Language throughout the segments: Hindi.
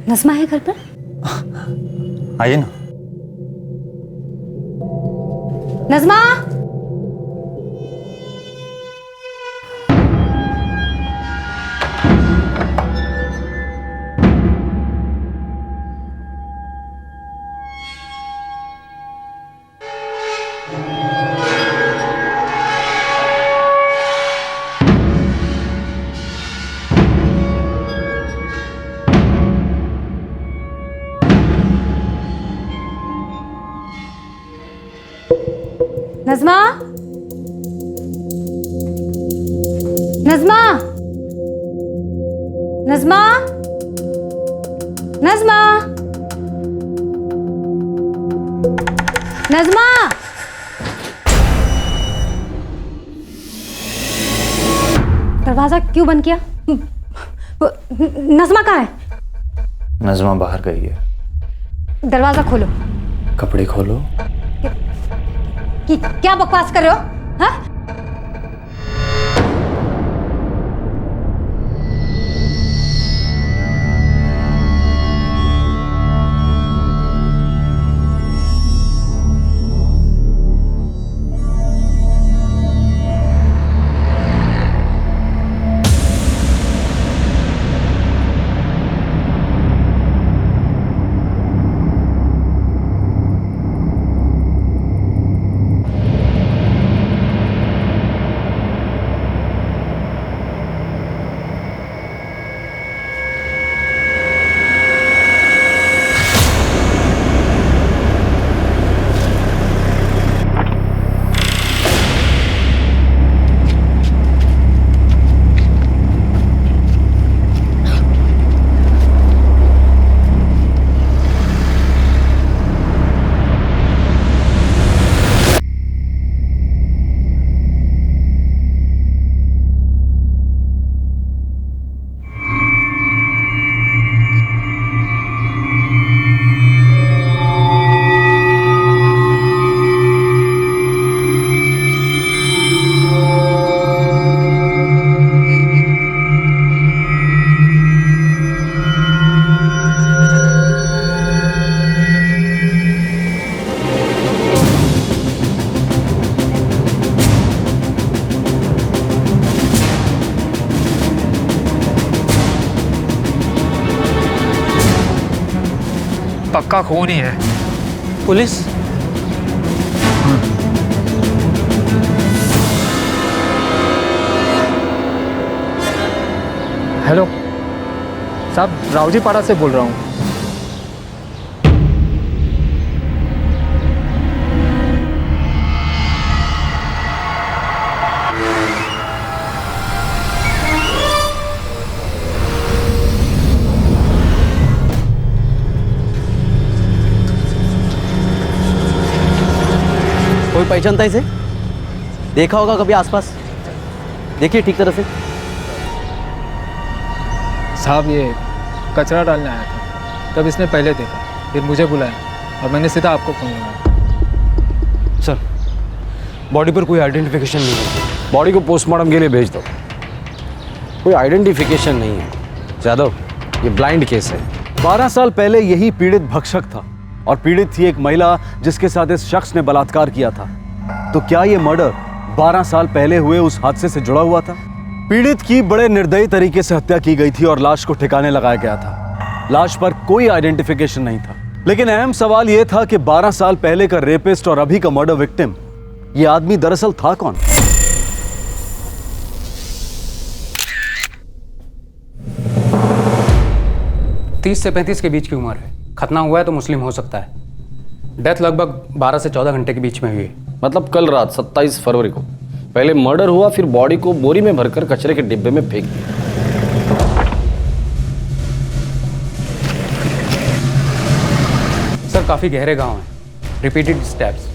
नज़मा है घर पर? आइए ना। नज़मा! नज़मा! नज़मा! नज़मा! नज़मा! नज़मा! दरवाजा क्यों बंद किया? नज़मा कहाँ है? नज़मा बाहर गई है। दरवाजा खोलो। कपड़े खोलो। क्या बकवास कर रहे हो? हाँ? पक्का खून ही है। पुलिस? हेलो साहब, रावजी पाड़ा से बोल रहा हूँ। कोई पहचानता है इसे? देखा होगा कभी आसपास? देखिए ठीक तरह से। साहब ये कचरा डालने आया था, तब इसने पहले देखा, फिर मुझे बुलाया और मैंने सीधा आपको फोन लगाया। सर, बॉडी पर कोई आइडेंटिफिकेशन नहीं है। बॉडी को पोस्टमार्टम के लिए भेज दो। कोई आइडेंटिफिकेशन नहीं है यादव, ये ब्लाइंड केस है। 12 साल पहले यही पीड़ित भक्षक था और पीड़ित थी एक महिला जिसके साथ इस शख्स ने बलात्कार किया था। तो क्या यह मर्डर 12 साल पहले हुए उस हादसे से जुड़ा हुआ था? पीड़ित की बड़े निर्दयी तरीके से हत्या की गई थी और लाश को ठिकाने लगाया गया था। लाश पर कोई आइडेंटिफिकेशन नहीं था, लेकिन अहम सवाल यह था कि 12 साल पहले का रेपिस्ट और अभी का मर्डर विक्टिम, यह आदमी दरअसल था कौन? तीस से 35 के बीच की उम्र है। खतना हुआ है तो मुस्लिम हो सकता है। डेथ लगभग 12 से 14 घंटे के बीच में हुई है। मतलब कल रात 27 फरवरी को पहले मर्डर हुआ, फिर बॉडी को बोरी में भरकर कचरे के डिब्बे में फेंक दिया। सर काफ़ी गहरे घाव हैं, repeated steps,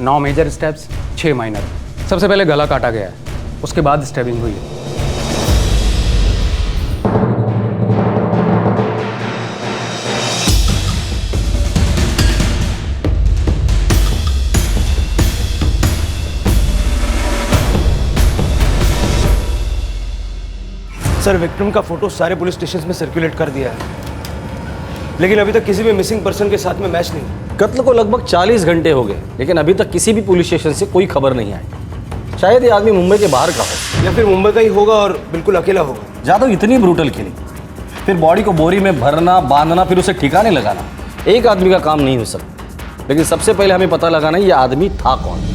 9 major steps, 6 minor. सबसे पहले गला काटा गया है, उसके बाद स्टेबिंग हुई है। सर विक्टिम का फोटो सारे पुलिस स्टेशन में सर्कुलेट कर दिया है। लेकिन अभी तक किसी भी मिसिंग पर्सन के साथ में मैच नहीं। कत्ल को लगभग 40 घंटे हो गए, लेकिन अभी तक किसी भी पुलिस स्टेशन से कोई खबर नहीं आई। शायद ये आदमी मुंबई के बाहर का हो, या फिर मुंबई का ही होगा और बिल्कुल अकेला होगा। जादव इतनी ब्रूटल किलिंग, फिर बॉडी को बोरी में भरना, बांधना, फिर उसे ठिकाने लगाना एक आदमी का काम नहीं हो सकता। लेकिन सबसे पहले हमें पता लगाना है ये आदमी था कौन।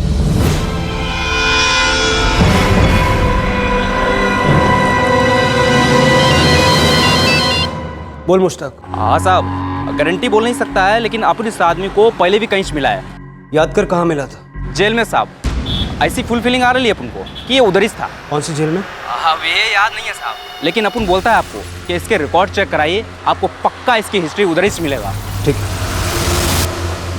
बोल मुश्ताक। हाँ साहब, गारंटी बोल नहीं सकता है, लेकिन अपन इस आदमी को पहले भी कहीं से मिला है। याद कर कहाँ मिला था? जेल में साहब। ऐसी फुल फीलिंग आ रही है अपन को कि ये उधर ही था। कौन सी जेल में? अब ये याद नहीं है साहब, लेकिन अपन बोलता है आपको कि इसके रिकॉर्ड चेक कराइए, आपको पक्का इसकी हिस्ट्री उधर ही से मिलेगा। ठीक।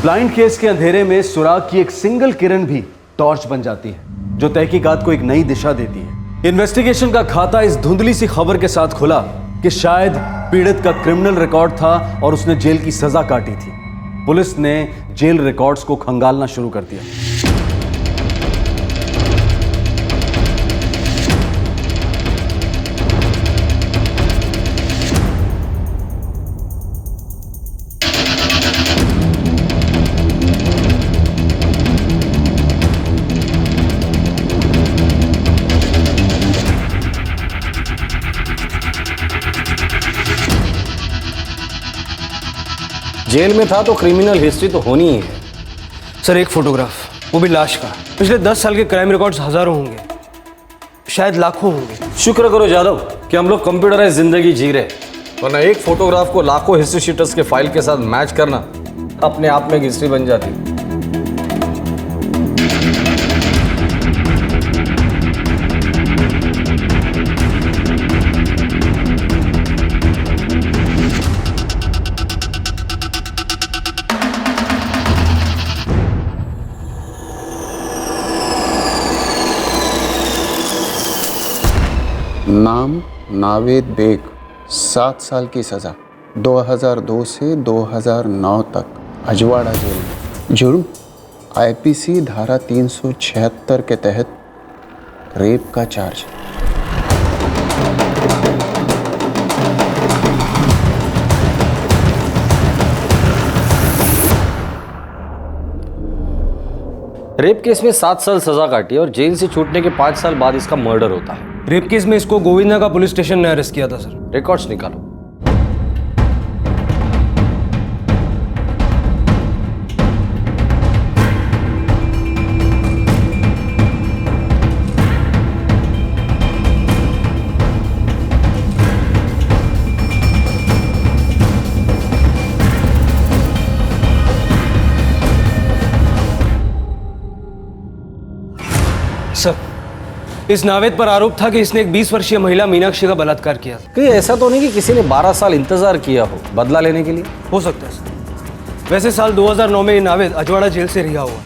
ब्लाइंड केस के अंधेरे में सुराग की एक सिंगल किरण भी टॉर्च बन जाती है, जो तहकीकात को एक नई दिशा देती है। इन्वेस्टिगेशन का खाता इस धुंधली सी खबर के साथ खुला कि शायद पीड़ित का क्रिमिनल रिकॉर्ड था और उसने जेल की सजा काटी थी। पुलिस ने जेल रिकॉर्ड्स को खंगालना शुरू कर दिया। जेल में था तो क्रिमिनल हिस्ट्री तो होनी ही है। सर एक फोटोग्राफ, वो भी लाश का। पिछले 10 साल के क्राइम रिकॉर्ड्स हजारों होंगे, शायद लाखों होंगे। शुक्र करो जादव कि हम लोग कंप्यूटराइज जिंदगी जी रहे, वरना एक फोटोग्राफ को लाखों हिस्ट्री शीटर्स के फाइल के साथ मैच करना अपने आप में एक हिस्ट्री बन जाती। नाम नावेद बेग, 7 साल की सज़ा, 2002 से 2009 तक अजवाड़ा जेल में। जुर्म आईपीसी धारा 376 के तहत रेप का चार्ज। रेप केस में 7 साल सजा काटी और जेल से छूटने के 5 साल बाद इसका मर्डर होता है। रेप केस में इसको गोविंदा का पुलिस स्टेशन ने अरेस्ट किया था सर। रिकॉर्ड्स निकालो। सर इस नावेद पर आरोप था कि इसने एक 20 वर्षीय महिला मीनाक्षी का बलात्कार किया था। कहीं ऐसा तो नहीं कि किसी ने 12 साल इंतजार किया हो बदला लेने के लिए? हो सकता है सर। वैसे साल 2009 में ये नावेद अजवाड़ा जेल से रिहा हुआ।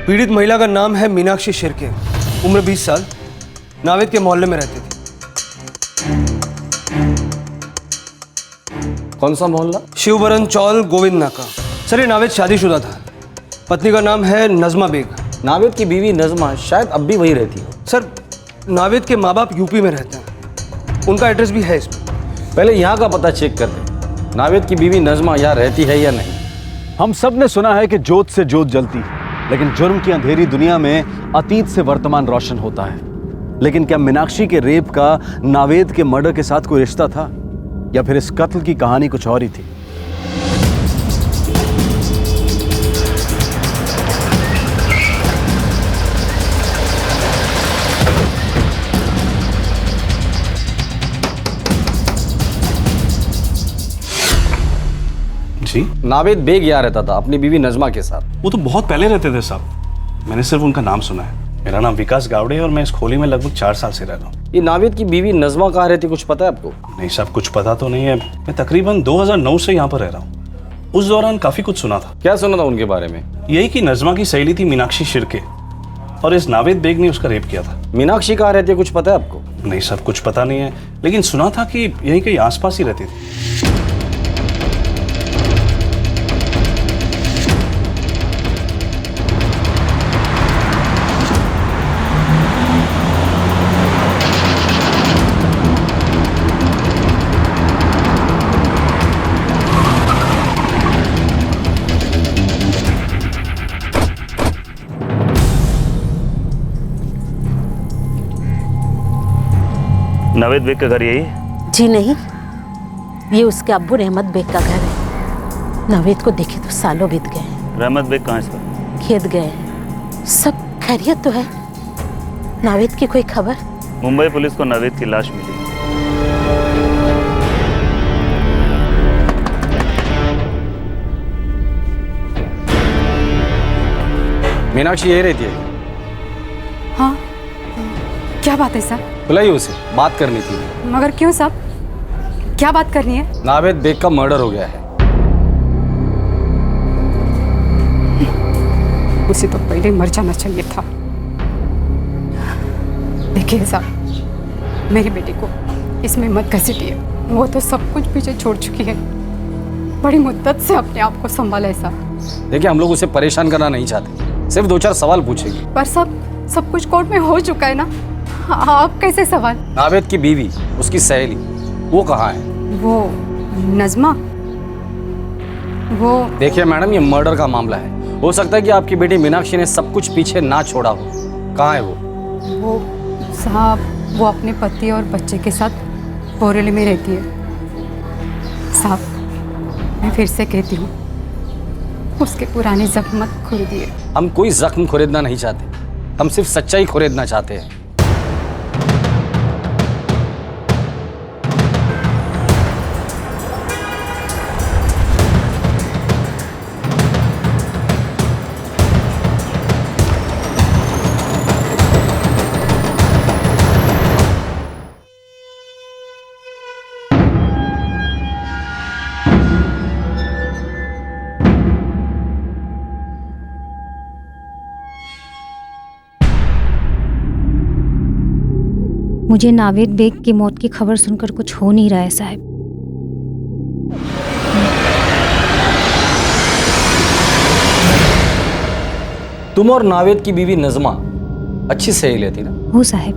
पीड़ित महिला का नाम है मीनाक्षी शिर्के, उम्र 20 साल, नावेद के मोहल्ले में रहती थी। कौन सा मोहल्ला? शिवबरन चौल, गोविंद नाका। सर ये नावेद शादीशुदा था, पत्नी का नाम है नजमा बेग। नावेद की बीवी नजमा शायद अब भी वही रहती हो। सर नावेद के माँ बाप यूपी में रहते हैं, उनका एड्रेस भी है इसमें। पहले यहाँ का पता चेक कर ले, नावेद की बीवी नजमा यहाँ रहती है या नहीं। हम सब ने सुना है कि जोत से जोत जलती है, लेकिन जुर्म की अंधेरी दुनिया में अतीत से वर्तमान रोशन होता है। लेकिन क्या मीनाक्षी के रेप का नावेद के मर्डर के साथ कोई रिश्ता था, या फिर इस कत्ल की कहानी कुछ और ही थी? जी? नावेद बेग यहाँ रहता था अपनी बीवी नजमा के साथ। वो तो बहुत पहले रहते थे साहब, मैंने सिर्फ उनका नाम सुना है। मेरा नाम विकास गावड़े है और मैं इस खोली में लगभग 4 साल से रह रहा हूँ। ये नावेद की बीवी नजमा कहाँ रहती, कुछ पता है आपको? नहीं साहब, कुछ पता तो नहीं है। मैं तकरीबन 2009 से यहाँ पर रह रहा हूँ। उस दौरान काफ़ी कुछ सुना था। क्या सुना था उनके बारे में? यही कि नजमा की सहेली थी मीनाक्षी शिर्के, और इस नावेद बेग ने उसका रेप किया था। मीनाक्षी कहाँ रहती है, कुछ पता है आपको? नहीं सर, कुछ पता नहीं है, लेकिन सुना था कि यहीं कहीं आसपास ही रहती थी। नावेद बेग का घर यही है? जी नहीं, ये उसके अब्बू रहमत बेग का घर है। नावेद को देखे तो सालों बीत गए हैं। रहमत बेग कहाँ है सर? खेत गए हैं। सब खैरियत तो है। नावेद की कोई खबर? मुंबई पुलिस को नावेद की लाश मिली। मीनाक्षी यही रहती है? हाँ, क्या बात है साहब? बुलाइए उसे, बात करनी थी। मगर क्यों साहब, क्या बात करनी है? नावेद बेग का मर्डर हो गया है। उसे तो पहले मर जाना चाहिए था। देखिए साहब, मेरी बेटी को इसमें मत घसीटिए। वो तो सब कुछ पीछे छोड़ चुकी है। बड़ी मुद्दत से अपने आप को संभाला है साहब। देखिए, हम लोग उसे परेशान करना नहीं चाहते, सिर्फ 2-4 सवाल पूछेंगे। पर सब कुछ कोर्ट में हो चुका है ना, आप कैसे सवाल? नावेद की बीवी, उसकी सहेली, वो कहाँ है? वो नज़मा, वो देखिए मैडम, ये मर्डर का मामला है। हो सकता है कि आपकी बेटी मीनाक्षी ने सब कुछ पीछे ना छोड़ा हो। कहाँ है वो? साहब, वो अपने पति और बच्चे के साथ बोरेली में रहती है। साहब, मैं फिर से कहती हूँ, उसके पुराने जख्म मत खुरीदिए। हम कोई जख्म खुरीदना नहीं चाहते, हम सिर्फ सच्चाई खुरीदना चाहते हैं। मुझे नावेद बेग की मौत की खबर सुनकर कुछ हो नहीं रहा है साहब। तुम और नावेद की बीवी नज़मा अच्छी सहेली थी ना? हो साहब,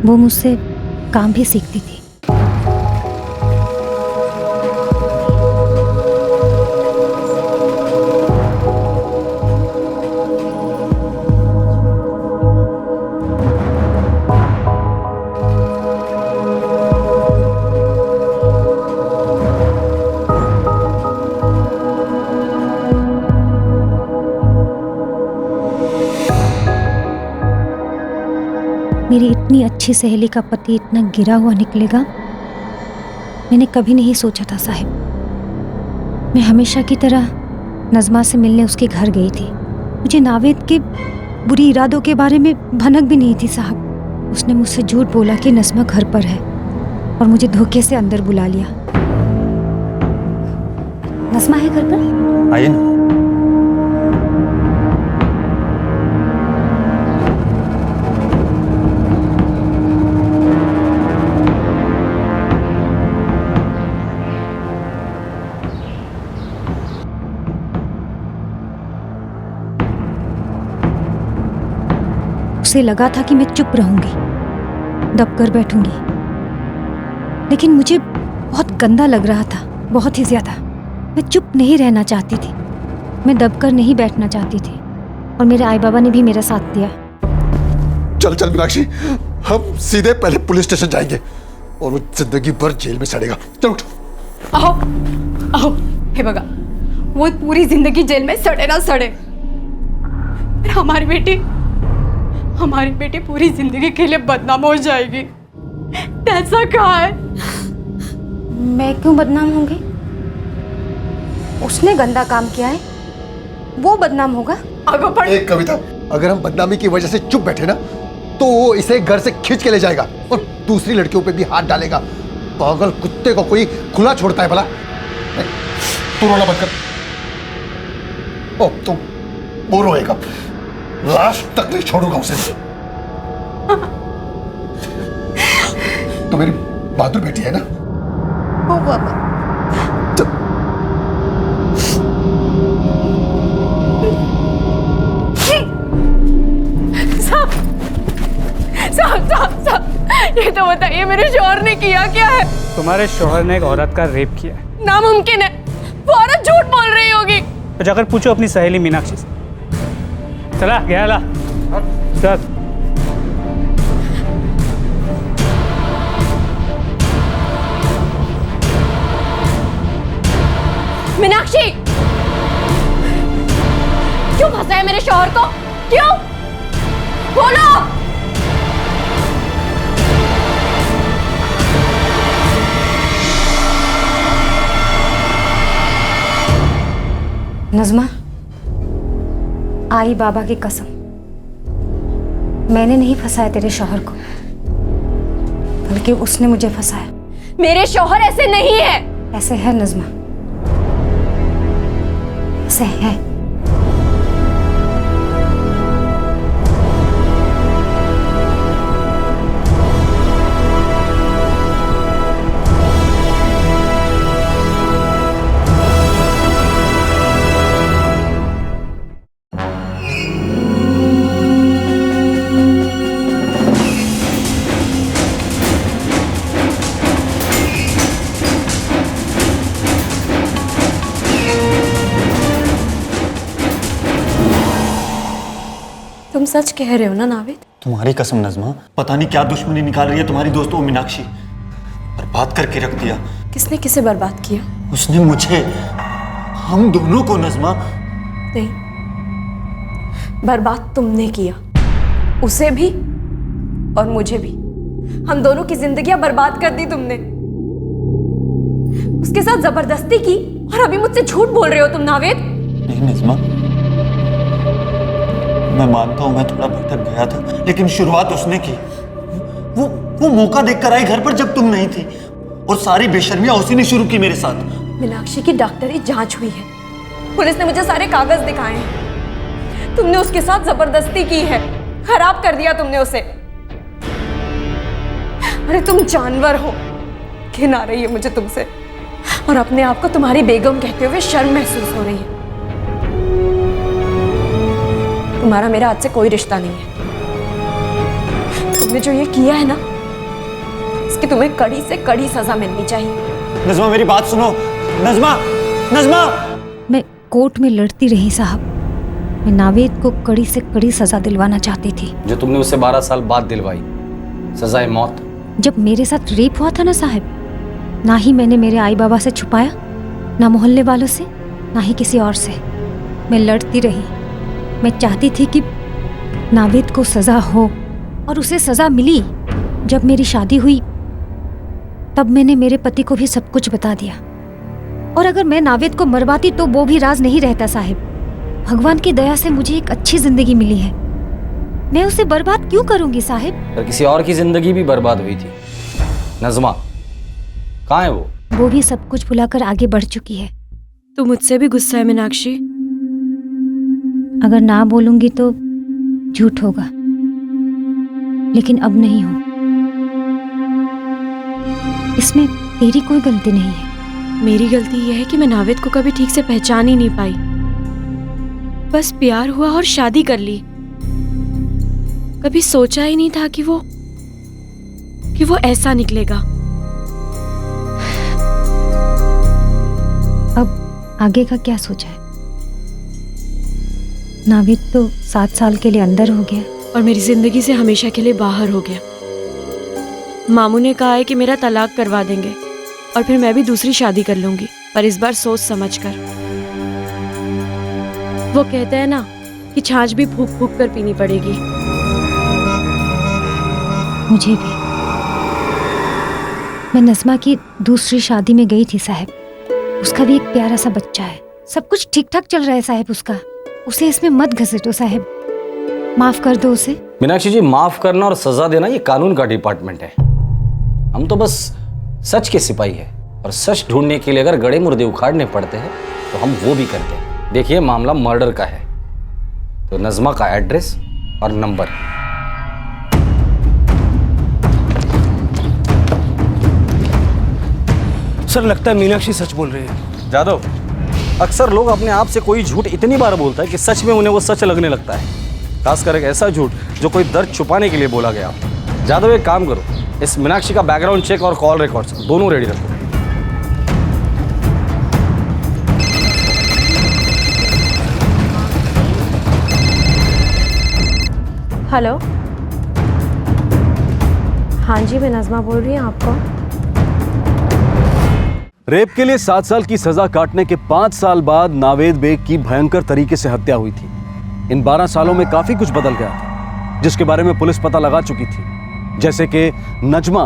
वो मुझसे काम भी सीखती थी। मेरी इतनी अच्छी सहेली का पति इतना गिरा हुआ निकलेगा, मैंने कभी नहीं सोचा था साहब। मैं हमेशा की तरह नज़मा से मिलने उसके घर गई थी। मुझे नावेद के बुरी इरादों के बारे में भनक भी नहीं थी साहब। उसने मुझसे झूठ बोला कि नज़मा घर पर है और मुझे धोखे से अंदर बुला लिया। नज़मा है घर पर? आइए ना। उसे लगा था कि मैं चुप रहूंगी, दब कर बैठूंगी, लेकिन मुझे बहुत गंदा लग रहा था, बहुत ही ज्यादा। मैं चुप नहीं रहना चाहती थी, मैं दब कर नहीं बैठना चाहती थी, और मेरे आई बाबा ने भी मेरा साथ दिया। चल चल मीनाक्षी, हम सीधे पहले पुलिस स्टेशन जाएंगे और वो जिंदगी भर जेल में सड़ेगा। चल उठ। आओ आओ, हे बगा, वो पूरी जिंदगी जेल में सड़े ना सड़े, हमारी बेटी पूरी जिंदगी के लिए बदनाम हो जाएगी। ऐसा कहा है? मैं क्यों बदनाम होंगी? उसने गंदा काम किया है, वो बदनाम होगा। एक कविता, अगर हम बदनामी की वजह से चुप बैठे ना, तो वो इसे घर से खींच के ले जाएगा और दूसरी लड़कियों पे भी हाथ डालेगा। पागल कुत्ते को कोई खुला छोड़ता है भला? तू रोना बंद कर। ओ, तो वो रोएगा, लास्ट तक नहीं छोड़ूंगा उसे। तो मेरी बहादुर बेटी है ना? ओ बाबा। साहब, ये तो बताइए मेरे शौहर ने किया क्या है? तुम्हारे शौहर ने एक औरत का रेप किया है। नामुमकिन है, वो औरत झूठ बोल रही होगी। तो जाकर पूछो अपनी सहेली मीनाक्षी से। चला गया ला चल। मीनाक्षी, क्यों फंसा है मेरे शौहर को? क्यों? बोलो। नज़मा, आई बाबा की कसम, मैंने नहीं फंसाया तेरे शौहर को, बल्कि उसने मुझे फंसाया। मेरे शौहर ऐसे नहीं है। ऐसे है नज़मा, ऐसे है। तुम सच कह रहे हो ना नाविद? तुम्हारी कसम नज़मा, पता नहीं क्या दुश्मनी निकाल रही है तुम्हारी दोस्तों मीनाक्षी। बर्बाद करके रख दिया। किसने किसे बर्बाद किया? उसने मुझे, हम दोनों को नज़मा। नहीं, बर्बाद तुमने किया, उसे भी और मुझे भी। हम दोनों की जिंदगियां बर्बाद कर दी तुमने। उसके साथ जबरदस्ती की और अभी मुझसे झूठ बोल रहे हो तुम नाविद। नहीं नज़मा, मैं मानता हूं मैं थोड़ा भटक गया था, लेकिन शुरुआत उसने की। वो मौका देखकर आई घर पर जब तुम नहीं थी, और सारी बेशर्मियां उसी ने शुरू की मेरे साथ। मीनाक्षी की डॉक्टरी जांच हुई है, पुलिस ने मुझे सारे कागज दिखाए हैं। तुमने उसके साथ जबरदस्ती की है, खराब कर दिया तुमने उसे। अरे तुम जानवर हो। घिन आ रही है मुझे तुमसे, और अपने आप को तुम्हारी बेगम कहते हुए शर्म महसूस हो रही है। तुम्हारा मेरा आज से कोई रिश्ता नहीं है। तुमने जो ये किया है ना, इसकी तुम्हें कड़ी से कड़ी सजा मिलनी चाहिए। नज़मा मेरी बात सुनो। नज़मा, नज़मा। मैं कोर्ट में लड़ती रही साहब। मैं नावेद को कड़ी से कड़ी सजा दिलवाना चाहती थी, जो तुमने उसे 12 साल बाद दिलवाई, सजाए मौत। जब मेरे साथ रेप हुआ था ना साहब, ना ही मैंने मेरे आई बाबा से छुपाया, ना मोहल्ले वालों से, ना ही किसी और से। मैं लड़ती रही। मैं चाहती थी कि नावेद को सजा हो, और उसे सजा मिली। जब मेरी शादी हुई तब मैंने मेरे पति को भी सब कुछ बता दिया, और अगर मैं नावेद को मरवाती तो वो भी राज नहीं रहता साहिब। भगवान की दया से मुझे एक अच्छी जिंदगी मिली है, मैं उसे बर्बाद क्यों करूंगी साहिब? पर किसी और की जिंदगी भी बर्बाद हुई थी। नज़मा कहाँ है वो? वो भी सब कुछ भुलाकर आगे बढ़ चुकी है। तू मुझसे भी गुस्सा है मीनाक्षी? अगर ना बोलूंगी तो झूठ होगा, लेकिन अब नहीं हो। इसमें तेरी कोई गलती नहीं है। मेरी गलती यह है कि मैं नावेद को कभी ठीक से पहचान ही नहीं पाई। बस प्यार हुआ और शादी कर ली। कभी सोचा ही नहीं था कि वो ऐसा निकलेगा। अब आगे का क्या सोचा है? नाविद तो 7 साल के लिए अंदर हो गया, और मेरी जिंदगी से हमेशा के लिए बाहर हो गया। मामू ने कहा है कि मेरा तलाक करवा देंगे, और फिर मैं भी दूसरी शादी कर लूंगी, पर इस बार सोच समझ कर। वो कहते हैं ना कि छाछ भी फूक फूक कर पीनी पड़ेगी। मुझे भी। मैं नज़मा की दूसरी शादी में गई थी साहब। उसका भी एक प्यारा सा बच्चा है। सब कुछ ठीक ठाक चल रहा है साहब उसका। उसे इसमें मत घसीटो साहब, माफ कर दो उसे। मीनाक्षी जी, माफ करना और सजा देना ये कानून का डिपार्टमेंट है। हम तो बस सच के सिपाही है, और सच ढूंढने के लिए अगर गड़े मुर्दे उखाड़ने पड़ते हैं तो हम वो भी करते हैं। देखिए, मामला मर्डर का है, तो नज़मा का एड्रेस और नंबर। सर लगता है मीनाक्षी सच बोल रही है। जादव, अक्सर लोग अपने आप से कोई झूठ इतनी बार बोलता है कि सच में उन्हें वो सच लगने लगता है, खासकर एक ऐसा झूठ जो कोई दर्द छुपाने के लिए बोला गया। जादव, एक काम करो, इस मीनाक्षी का बैकग्राउंड चेक और कॉल रिकॉर्ड्स दोनों रेडी रखो। हेलो, हाँ जी, मैं नज़मा बोल रही हूँ। आपको रेप के लिए 7 साल की सजा काटने के 5 साल बाद नावेद बेग की भयंकर तरीके से हत्या हुई थी। इन 12 सालों में काफी कुछ बदल गया था, जिसके बारे में पुलिस पता लगा चुकी थी, जैसे कि नजमा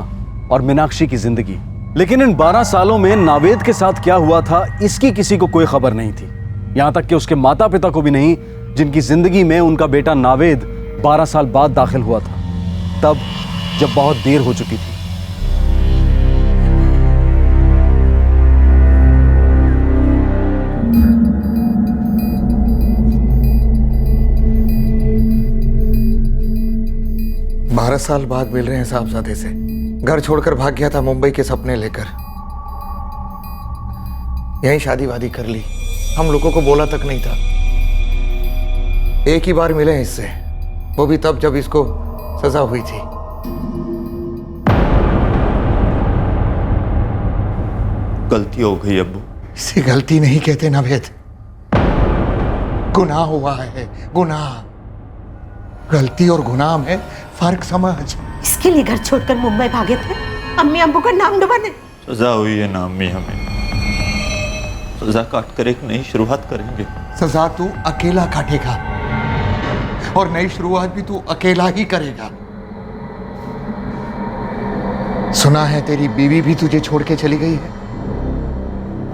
और मीनाक्षी की जिंदगी। लेकिन इन 12 सालों में नावेद के साथ क्या हुआ था, इसकी किसी को कोई खबर नहीं थी, यहां तक कि उसके माता पिता को भी नहीं, जिनकी जिंदगी में उनका बेटा नावेद 12 साल बाद दाखिल हुआ था, तब जब बहुत देर हो चुकी थी। बारह साल बाद मिल रहे हैं साहबजादे से। घर छोड़कर भाग गया था मुंबई के सपने लेकर, यहीं शादी वादी कर ली। हम लोगों को बोला तक नहीं था। एक ही बार मिले हैं इससे, वो भी तब जब इसको सजा हुई थी। गलती हो गई अब्बू। इसे गलती नहीं कहते नावेद, गुनाह हुआ है, गुनाह। गलती और गुनाह में फर्क समझ। इसके लिए घर छोड़कर मुंबई भागे थे, अम्मी अब्बू का नाम डुबाने। सजा हुई है ना अम्मी, हमें सजा काट कर एक नई शुरुआत करेंगे। सजा तू अकेला काटेगा और नई शुरुआत भी तू अकेला ही करेगा। सुना है तेरी बीवी भी तुझे छोड़ के चली गई है।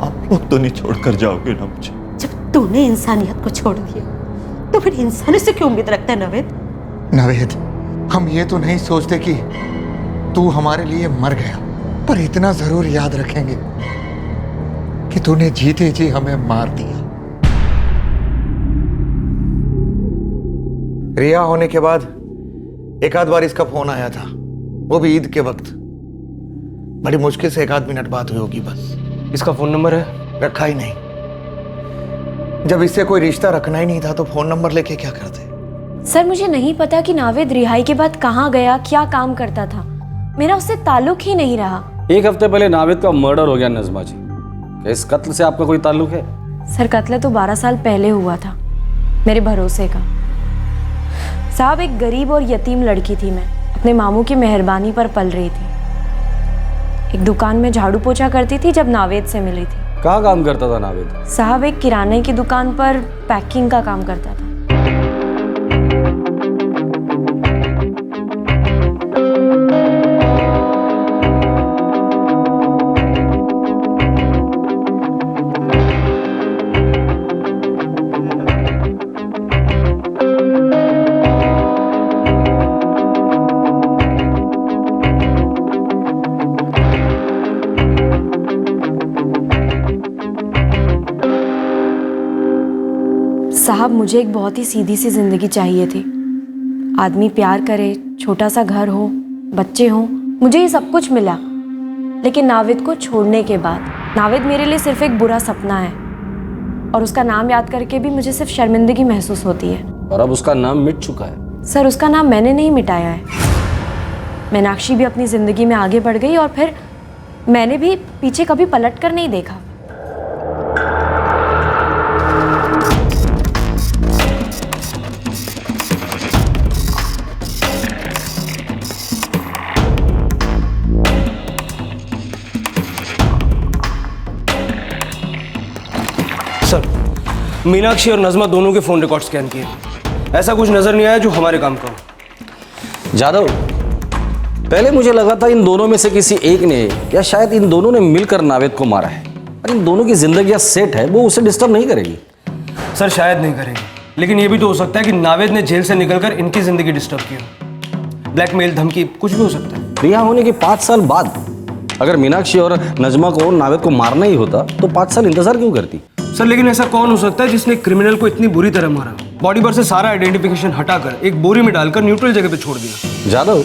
आप लोग तो नहीं छोड़कर जाओगे ना मुझे। जब तूने इंसानियत को छोड़ दिया तो फिर इंसानों से क्यों उम्मीद रखता है नावेद? नावेद, हम ये तो नहीं सोचते कि तू हमारे लिए मर गया, पर इतना जरूर याद रखेंगे कि तूने जीते जी हमें मार दिया। रिया होने के बाद एक आध बार इसका फोन आया था, वो भी ईद के वक्त। बड़ी मुश्किल से 1 आध मिनट बात हुई होगी बस। इसका फोन नंबर है? रखा ही नहीं। जब इससे कोई रिश्ता रखना ही नहीं था तो फोन नंबर लेके क्या करते? सर, मुझे नहीं पता कि नावेद रिहाई के बाद कहाँ गया, क्या काम करता था। मेरा उससे ताल्लुक ही नहीं रहा। 1 हफ्ते पहले नावेद का मर्डर हो गया नजमा जी। क्या इस कत्ल से आपका कोई ताल्लुक है? सर, कत्ल तो 12 साल पहले हुआ था, मेरे भरोसे का। साहब, एक गरीब और यतीम लड़की थी मैं, अपने मामू की मेहरबानी पर पल रही थी। एक दुकान में झाड़ू पोछा करती थी जब नावेद से मिली थी। कहाँ काम करता था नावेद? साहब, एक किराने की दुकान पर पैकिंग का काम करता था। साहब, मुझे एक बहुत ही सीधी सी जिंदगी चाहिए थी। आदमी प्यार करे, छोटा सा घर हो, बच्चे हों, मुझे ये सब कुछ मिला। लेकिन नावेद को छोड़ने के बाद, नावेद मेरे लिए सिर्फ एक बुरा सपना है, और उसका नाम याद करके भी मुझे सिर्फ शर्मिंदगी महसूस होती है। और अब उसका नाम मिट चुका है। सर, उसका नाम मैंने नहीं मिटाया है। मीनाक्षी भी अपनी जिंदगी में आगे बढ़ गई और फिर मैंने भी पीछे कभी पलट कर नहीं देखा। सर, मीनाक्षी और नजमा दोनों के फोन रिकॉर्ड स्कैन किए, ऐसा कुछ नजर नहीं आया जो हमारे काम का हो। जादव, पहले मुझे लगा था इन दोनों में से किसी एक ने या शायद इन दोनों ने मिलकर नावेद को मारा है, और इन दोनों की जिंदगी सेट है, वो उसे डिस्टर्ब नहीं करेगी। सर, शायद नहीं करेगी, लेकिन ये भी तो हो सकता है कि नावेद ने जेल से निकलकर इनकी जिंदगी डिस्टर्ब की हो। ब्लैकमेल, धमकी, कुछ भी हो सकता है। रिहा होने के 5 साल बाद अगर मीनाक्षी और नजमा को नावेद को मारना ही होता तो 5 साल इंतजार क्यों करती? सर, लेकिन ऐसा कौन हो सकता है जिसने क्रिमिनल को इतनी बुरी तरह मारा? बॉडी पर से सारा आइडेंटिफिकेशन हटाकर एक बोरी में डालकर न्यूट्रल जगह पे छोड़ दिया। जादव,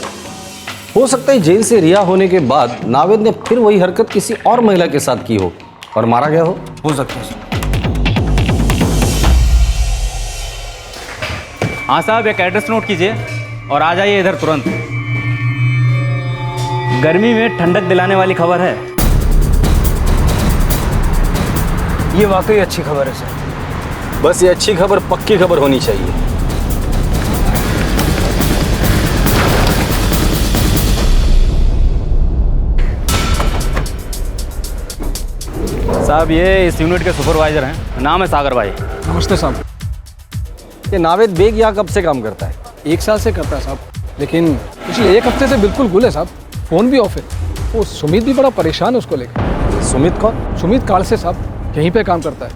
हो सकता है जेल से रिहा होने के बाद नावेद ने फिर वही हरकत किसी और महिला के साथ की हो और मारा गया हो सकता है सर। हाँ साहब, एक एड्रेस नोट कीजिए और आ जाइए इधर तुरंत। गर्मी में ठंडक दिलाने वाली खबर है। ये वाकई अच्छी खबर है सर। बस ये अच्छी खबर पक्की खबर होनी चाहिए। साहब, ये इस यूनिट के सुपरवाइजर हैं, नाम है सागर भाई। नमस्ते साहब। ये नावेद बेग यहाँ कब से काम करता है? 1 साल से करता है साहब, लेकिन पिछले 1 हफ्ते से बिल्कुल गुल है साहब। फ़ोन भी ऑफ है। वो सुमित भी बड़ा परेशान है उसको लेकर। सुमित कौन? सुमित काल से साहब, यहीं पे काम करता है।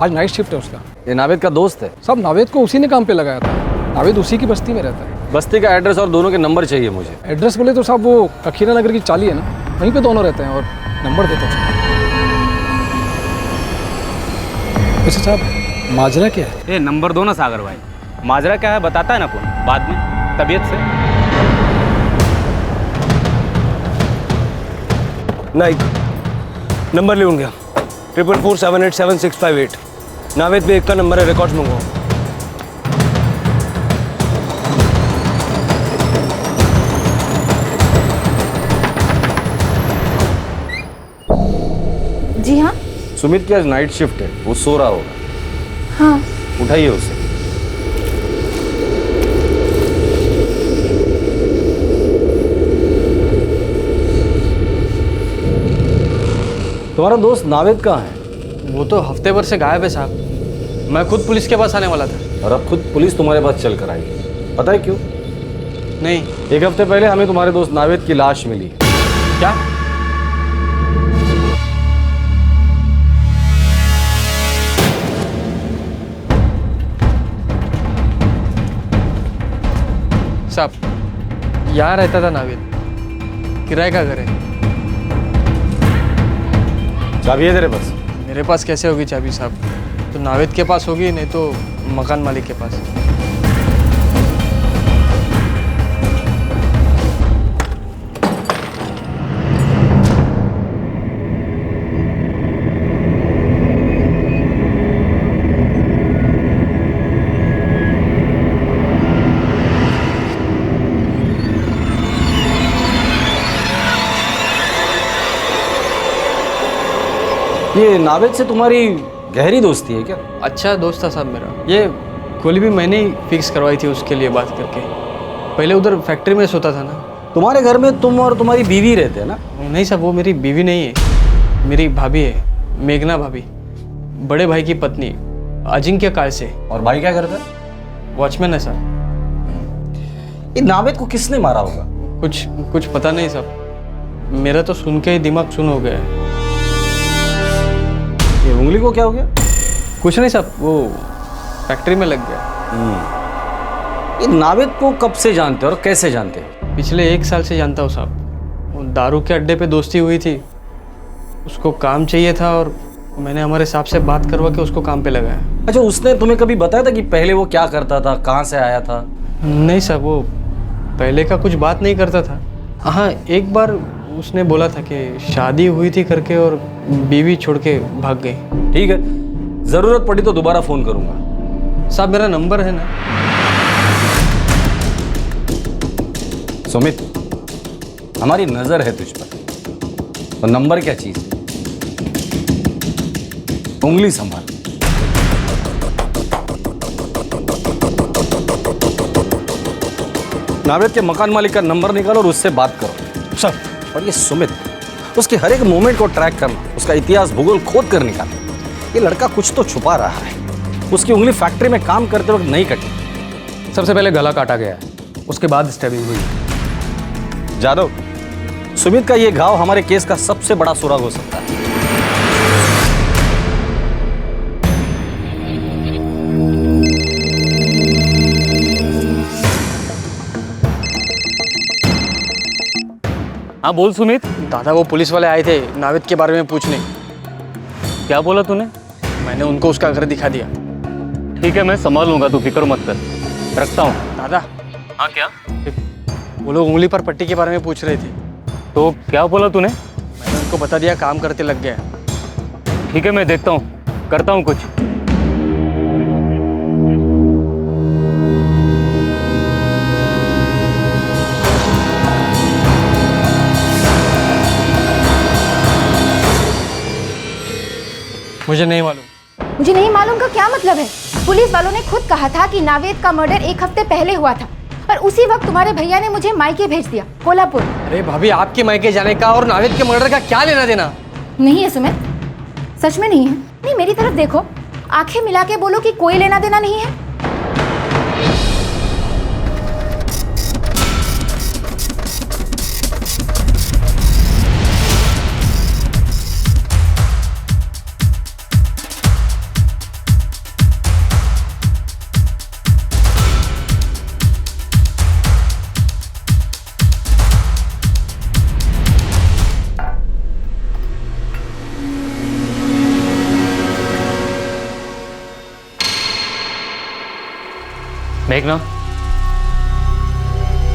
आज नाइट शिफ्ट है उसका। ये नावेद का दोस्त है? साहब, नावेद को उसी ने काम पे लगाया था। नावेद उसी की बस्ती में रहता है। बस्ती का एड्रेस और दोनों के नंबर चाहिए मुझे। एड्रेस बोले तो साहब वो कखीरा नगर की चाली है ना, वहीं पे दोनों रहते हैं। और नंबर देता हूँ। वैसे साहब, माजरा क्या है? ये नंबर दो ना सागर भाई। माजरा क्या है बताता है ना अपन बाद में, तबीयत से। नाइक, नंबर ले गया 444787658। नावेद बेग का नंबर है, रिकॉर्ड्स मंगवाओ। जी हाँ। सुमित की आज नाइट शिफ्ट है, वो सो रहा होगा। हाँ। उठाइए उसे। तुम्हारा दोस्त नावेद कहाँ है? वो तो हफ्ते भर से गायब है साहब। मैं खुद पुलिस के पास आने वाला था। और अब खुद पुलिस तुम्हारे पास चल कर आई। पता है क्यों? नहीं। 1 हफ्ते पहले हमें तुम्हारे दोस्त नावेद की लाश मिली। क्या? साहब, यहाँ रहता था नावेद, किराए का घर है। चाबी है तेरे पास? मेरे पास कैसे होगी चाबी साहब? तो नावेद के पास होगी, नहीं तो मकान मालिक के पास। ये नावेद से तुम्हारी गहरी दोस्ती है क्या? अच्छा दोस्त था साहब मेरा। ये गोली भी मैंने ही फिक्स करवाई थी उसके लिए बात करके। पहले उधर फैक्ट्री में सोता था ना। तुम्हारे घर में तुम और तुम्हारी बीवी रहते हैं ना? नहीं साहब, वो मेरी बीवी नहीं है, मेरी भाभी है, मेघना भाभी, बड़े भाई की पत्नी अजिंक्य काल से। और भाई क्या करता है? वॉचमैन है साहब। ये नावेद को किसने मारा होगा? कुछ पता नहीं साहब, मेरा तो सुन के ही दिमाग सुन हो गया है। ये उंगली को क्या हो गया? कुछ नहीं साहब, वो फैक्ट्री में लग गया। ये नावेद को कब से जानते हो और कैसे जानते हो? पिछले 1 साल से जानता हूँ साहब। वो दारू के अड्डे पे दोस्ती हुई थी, उसको काम चाहिए था और मैंने हमारे साहब से बात करवा के उसको काम पे लगाया। अच्छा, उसने तुम्हें कभी बताया था कि पहले वो क्या करता था, कहाँ से आया था? नहीं साहब, वो पहले का कुछ बात नहीं करता था। हाँ, एक बार उसने बोला था कि शादी हुई थी करके और बीवी छोड़ के भाग गई। ठीक है, जरूरत पड़ी तो दोबारा फोन करूंगा। साहब, मेरा नंबर है ना। सुमित, हमारी नजर है तुझ पर, और नंबर क्या चीज है? उंगली संभाल। नावेद के मकान मालिक का नंबर निकालो और उससे बात करो। सर। और ये सुमित, उसके हर एक मोमेंट को ट्रैक करना, उसका इतिहास भूगोल खोद कर निकालना। ये लड़का कुछ तो छुपा रहा है। उसकी उंगली फैक्ट्री में काम करते वक्त नहीं कटी। सबसे पहले गला काटा गया है, उसके बाद स्टैबिंग हुई। जादव, सुमित का ये घाव हमारे केस का सबसे बड़ा सुराग हो सकता है। हाँ बोल सुमित। दादा, वो पुलिस वाले आए थे नावेद के बारे में पूछने। क्या बोला तूने? मैंने उनको उसका घर दिखा दिया। ठीक है, मैं संभाल लूंगा, तू फिक्र मत कर। रखता हूँ। दादा। हाँ क्या? वो लोग उंगली पर पट्टी के बारे में पूछ रहे थे। तो क्या बोला तूने? मैंने उनको बता दिया, काम करते लग गया। ठीक है, मैं देखता हूँ, करता हूँ कुछ। मुझे नहीं मालूम। मुझे नहीं मालूम का क्या मतलब है? पुलिस वालों ने खुद कहा था कि नावेद का मर्डर 1 हफ्ते पहले हुआ था और उसी वक्त तुम्हारे भैया ने मुझे मायके भेज दिया, कोल्हापुर। अरे भाभी, आपके मायके जाने का और नावेद के मर्डर का क्या लेना देना? नहीं है सुमित, सच में नहीं है। नहीं, मेरी तरफ देखो, आंखें मिला के बोलो कि कोई लेना देना नहीं है। मेघना,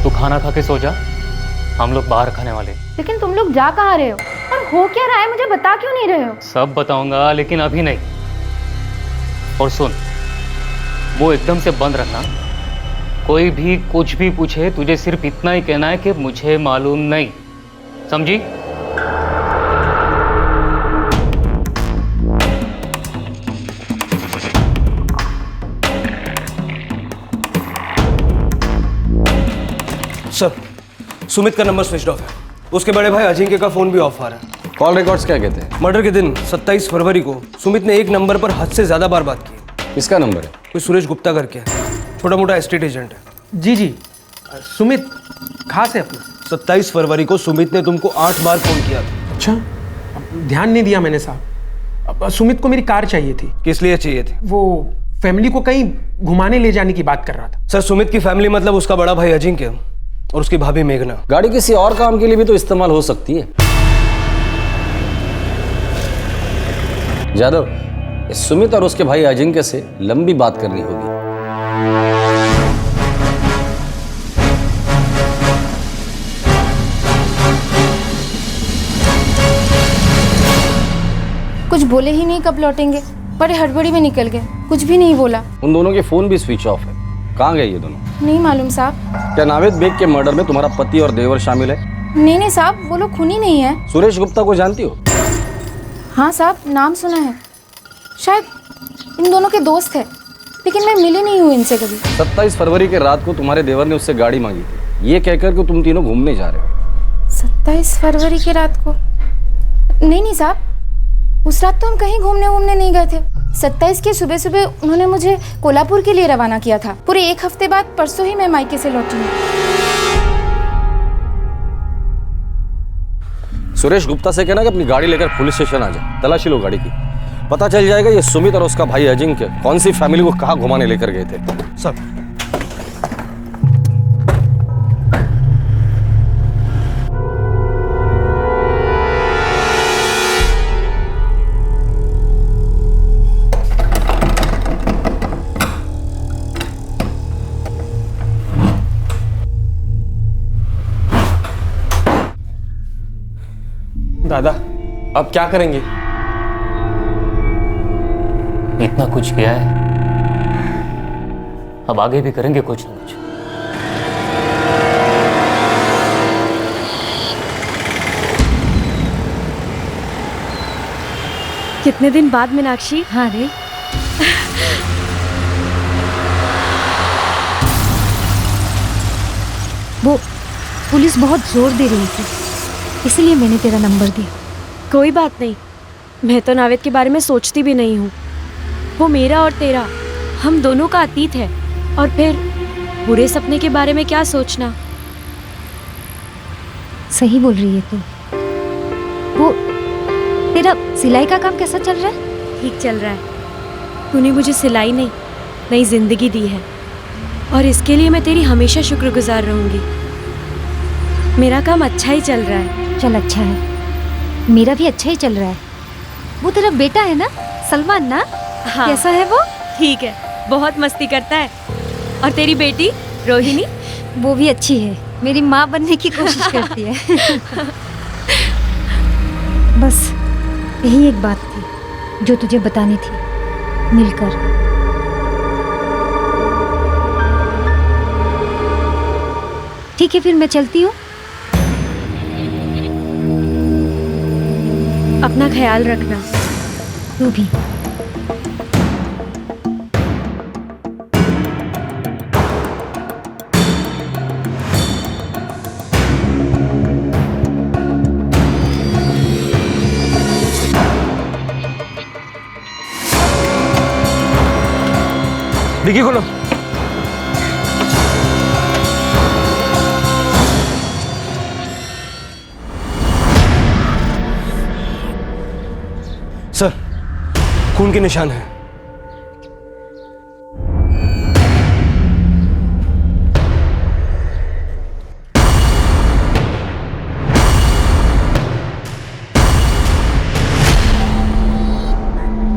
तू खाना खा के सो जा, हम लोग बाहर खाने वाले। लेकिन तुम लोग जा कहाँ रहे हो और हो क्या रहा है, मुझे बता क्यों नहीं रहे हो? सब बताऊंगा, लेकिन अभी नहीं। और सुन, वो एकदम से बंद रखना। कोई भी कुछ भी पूछे, तुझे सिर्फ इतना ही कहना है कि मुझे मालूम नहीं, समझी? सर, सुमित का नंबर स्विच ऑफ है। उसके बड़े भाई अजिंक्य का फोन भी ऑफ आ रहा है। कॉल रिकॉर्ड्स क्या कहते हैं? मर्डर के दिन 27 फरवरी को सुमित ने एक नंबर पर हद से ज्यादा बार बात की। किसका नंबर है? कोई सुरेश गुप्ता करके है, छोटा मोटा एस्टेट एजेंट है। जी जी, सुमित खास है अपना। 27 फरवरी को सुमित ने तुमको 8 बार फोन किया था। अच्छा, ध्यान नहीं दिया मैंने साहब। सुमित को मेरी कार चाहिए थी। किस लिए चाहिए थी? वो फैमिली को कहीं घुमाने ले जाने की बात कर रहा था। सर, सुमित की फैमिली मतलब उसका बड़ा भाई अजिंक्य और उसकी भाभी मेघना। गाड़ी किसी और काम के लिए भी तो इस्तेमाल हो सकती है। जादव, इस सुमित और उसके भाई अजिंक्य से लंबी बात करनी होगी। कुछ बोले ही नहीं कब लौटेंगे, बड़े हड़बड़ी में निकल गए, कुछ भी नहीं बोला। उन दोनों के फोन भी स्विच ऑफ है। कहाँ गए ये दोनों? नहीं मालूम साहब। क्या नावेद बेग के मर्डर में तुम्हारा पति और देवर शामिल है? नहीं साहब, वो लोग खूनी नहीं है। सुरेश गुप्ता को जानती हो? हाँ साहब, नाम सुना है। शायद इन दोनों के दोस्त है, लेकिन मैं मिली नहीं हूँ इनसे कभी। 27 फरवरी के रात को तुम्हारे देवर ने उससे गाड़ी मांगी थी, ये कहकर कि तुम तीनों घूमने जा रहे हो। 27 फरवरी की रात को? नहीं साहब, उस रात तो हम कहीं घूमने नहीं गए थे। 27 की सुबह सुबह उन्होंने मुझे कोल्हापुर के लिए रवाना किया था। पूरे 1 हफ्ते बाद परसों ही मैं मायके से लौटी हूँ। सुरेश गुप्ता से कहना कि अपनी गाड़ी लेकर पुलिस स्टेशन आ जाए, तलाशी लो गाड़ी की। पता चल जाएगा ये सुमित और उसका भाई अजिंक्य कौन सी फैमिली को कहाँ घुमाने लेकर गए थे। सर, दादा, अब क्या करेंगे? इतना कुछ किया है, अब आगे भी करेंगे कुछ ना कुछ। कितने दिन बाद मीनाक्षी? हाँ रे, वो पुलिस बहुत जोर दे रही थी, इसलिए मैंने तेरा नंबर दिया। कोई बात नहीं, मैं तो नावेद के बारे में सोचती भी नहीं हूँ। वो मेरा और तेरा, हम दोनों का अतीत है। और फिर बुरे सपने के बारे में क्या सोचना। सही बोल रही है तू। वो तेरा सिलाई का काम कैसा चल रहा है? ठीक चल रहा है। तूने मुझे सिलाई नहीं, नई जिंदगी दी है और इसके लिए मैं तेरी हमेशा शुक्रगुजार रहूंगी। मेरा काम अच्छा ही चल रहा है। चल अच्छा है, मेरा भी अच्छा ही चल रहा है। वो तेरा बेटा है ना, सलमान ना? हाँ। कैसा है वो? ठीक है, बहुत मस्ती करता है। और तेरी बेटी रोहिणी? वो भी अच्छी है, मेरी माँ बनने की कोशिश करती है। बस यही एक बात थी जो तुझे बतानी थी, मिलकर। ठीक है, फिर मैं चलती हूँ। अपना ख्याल रखना। तू भी। डिक्की खोलो। सर, खून के निशान हैं।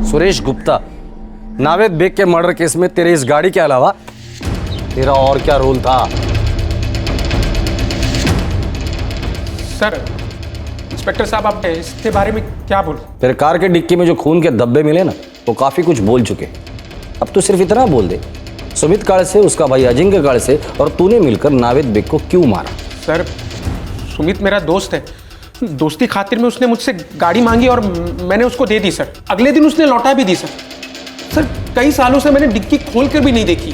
सुरेश गुप्ता, नावेद बेग के मर्डर केस में तेरे इस गाड़ी के अलावा तेरा और क्या रोल था? सर, इंस्पेक्टर साहब, आप इसके बारे में क्या बोल? तेरे कार के डिक्की में जो खून के धब्बे मिले ना, वो काफी कुछ बोल चुके। अब तो सिर्फ इतना बोल दे, सुमित कालसे, उसका भाई अजिंक्य कालसे और तूने मिलकर नावेद बेग को क्यों मारा? सर, सुमित मेरा दोस्त है। दोस्ती खातिर में उसने मुझसे गाड़ी मांगी और मैंने उसको दे दी सर। अगले दिन उसने लौटा भी दी सर। सर, कई सालों से मैंने डिक्की खोल कर भी नहीं देखी।